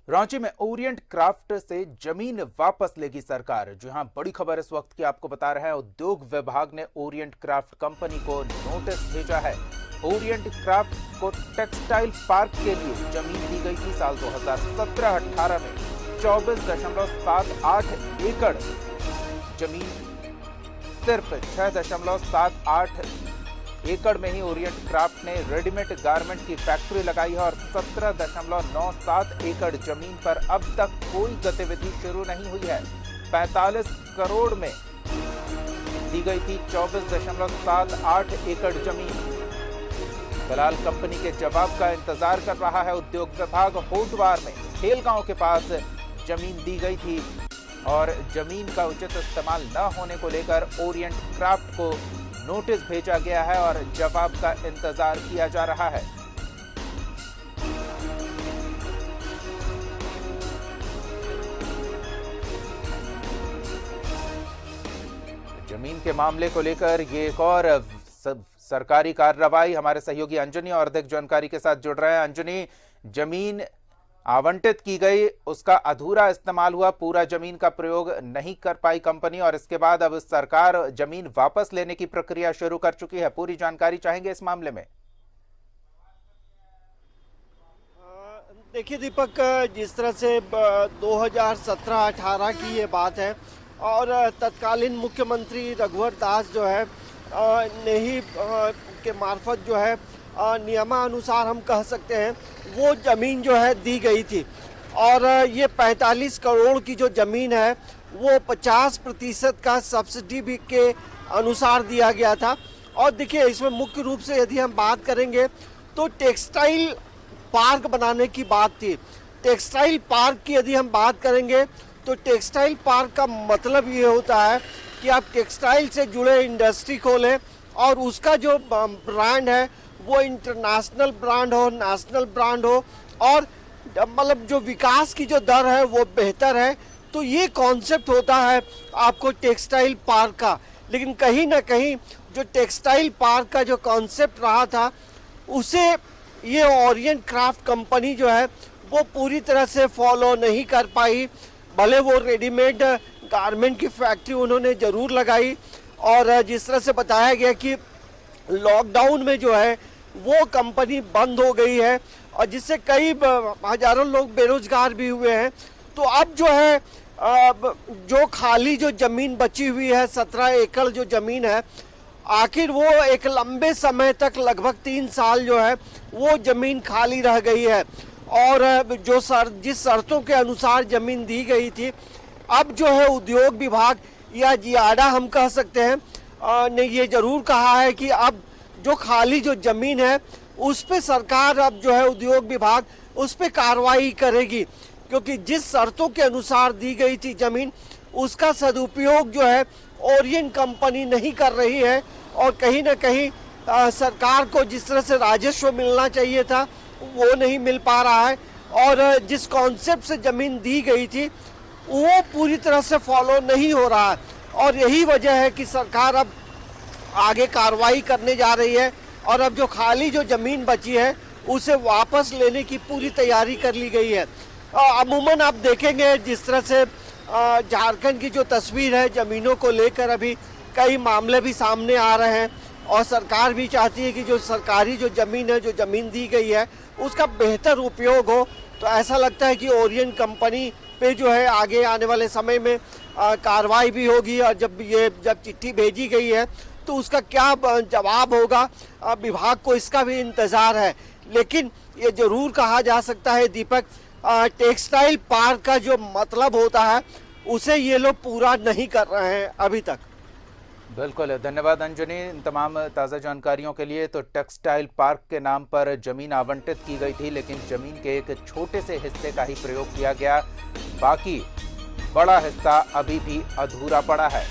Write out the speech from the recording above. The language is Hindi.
रांची में ओरिएंट क्राफ्ट से जमीन वापस लेगी सरकार। जी हां, बड़ी खबर इस वक्त की आपको बता रहे हैं। उद्योग विभाग ने ओरिएंट क्राफ्ट कंपनी को नोटिस भेजा है। ओरिएंट क्राफ्ट को टेक्सटाइल पार्क के लिए जमीन दी गई थी। साल 2017-18 में 24.78 एकड़ जमीन, सिर्फ 6.78 एकड़ में ही ओरिएंट क्राफ्ट ने रेडीमेड गारमेंट की फैक्ट्री लगाई है और 17.97 एकड़ जमीन पर अब तक कोई गतिविधि शुरू नहीं हुई है। 45 करोड़ में दी गई थी 24.78 एकड़ जमीन। फिलहाल कंपनी के जवाब का इंतजार कर रहा है उद्योग विभाग। होटवार में खेलगांव के पास जमीन दी गई थी और जमीन का उचित इस्तेमाल न होने को लेकर ओरिएंट क्राफ्ट को नोटिस भेजा गया है और जवाब का इंतजार किया जा रहा है। जमीन के मामले को लेकर ये एक और सरकारी कार्रवाई। हमारे सहयोगी अंजनी और अधिक जानकारी के साथ जुड़ रहे हैं। अंजनी, जमीन आवंटित की गई, उसका अधूरा इस्तेमाल हुआ, पूरा जमीन का प्रयोग नहीं कर पाई कंपनी और इसके बाद अब सरकार जमीन वापस लेने की प्रक्रिया शुरू कर चुकी है। पूरी जानकारी चाहेंगे इस मामले में। देखिए दीपक, जिस तरह से 2017-18 की ये बात है और तत्कालीन मुख्यमंत्री रघुवर दास जो है ने ही के मार्फत जो है नियमानुसार हम कह सकते हैं वो ज़मीन जो है दी गई थी और ये 45 करोड़ की जो ज़मीन है वो 50% का सब्सिडी भी के अनुसार दिया गया था। और देखिए, इसमें मुख्य रूप से यदि हम बात करेंगे तो टेक्सटाइल पार्क बनाने की बात थी। टेक्सटाइल पार्क की यदि हम बात करेंगे तो टेक्सटाइल पार्क का मतलब ये होता है कि आप टेक्सटाइल से जुड़े इंडस्ट्री खोलें और उसका जो ब्रांड है वो इंटरनेशनल ब्रांड हो, नेशनल ब्रांड हो और मतलब जो विकास की जो दर है वो बेहतर है। तो ये कॉन्सेप्ट होता है आपको टेक्सटाइल पार्क का। लेकिन कहीं ना कहीं जो टेक्सटाइल पार्क का जो कॉन्सेप्ट रहा था उसे ये ओरिएंट क्राफ्ट कंपनी जो है वो पूरी तरह से फॉलो नहीं कर पाई। भले वो रेडीमेड गारमेंट की फैक्ट्री उन्होंने ज़रूर लगाई और जिस तरह से बताया गया कि लॉकडाउन में जो है वो कंपनी बंद हो गई है और जिससे कई हजारों लोग बेरोजगार भी हुए हैं। तो अब जो है जो खाली जो ज़मीन बची हुई है 17 एकड़ जो ज़मीन है, आखिर वो एक लंबे समय तक लगभग 3 साल जो है वो ज़मीन खाली रह गई है और जो जिस शर्तों के अनुसार ज़मीन दी गई थी, अब जो है उद्योग विभाग या जियाडा हम कह सकते हैं ने ये ज़रूर कहा है कि अब जो खाली जो ज़मीन है उस पे सरकार अब जो है उद्योग विभाग उस पे कार्रवाई करेगी, क्योंकि जिस शर्तों के अनुसार दी गई थी ज़मीन उसका सदुपयोग जो है ओरिएंट कंपनी नहीं कर रही है और कहीं ना कहीं सरकार को जिस तरह से राजस्व मिलना चाहिए था वो नहीं मिल पा रहा है और जिस कॉन्सेप्ट से ज़मीन दी गई थी वो पूरी तरह से फॉलो नहीं हो रहा है और यही वजह है कि सरकार अब आगे कार्रवाई करने जा रही है और अब जो खाली जो ज़मीन बची है उसे वापस लेने की पूरी तैयारी कर ली गई है। अमूमन आप देखेंगे जिस तरह से झारखंड की जो तस्वीर है ज़मीनों को लेकर अभी कई मामले भी सामने आ रहे हैं और सरकार भी चाहती है कि जो सरकारी जो ज़मीन है, जो ज़मीन दी गई है उसका बेहतर उपयोग हो। तो ऐसा लगता है कि ओरिएंट कंपनी पे जो है आगे आने वाले समय में कार्रवाई भी होगी और जब चिट्ठी भेजी गई है तो उसका क्या जवाब होगा, विभाग को इसका भी इंतज़ार है। लेकिन ये ज़रूर कहा जा सकता है दीपक, टेक्सटाइल पार्क का जो मतलब होता है उसे ये लोग पूरा नहीं कर रहे हैं अभी तक। बिल्कुल, धन्यवाद अंजनी इन तमाम ताज़ा जानकारियों के लिए। तो टेक्सटाइल पार्क के नाम पर जमीन आवंटित की गई थी, लेकिन जमीन के एक छोटे से हिस्से का ही प्रयोग किया गया, बाकी बड़ा हिस्सा अभी भी अधूरा पड़ा है।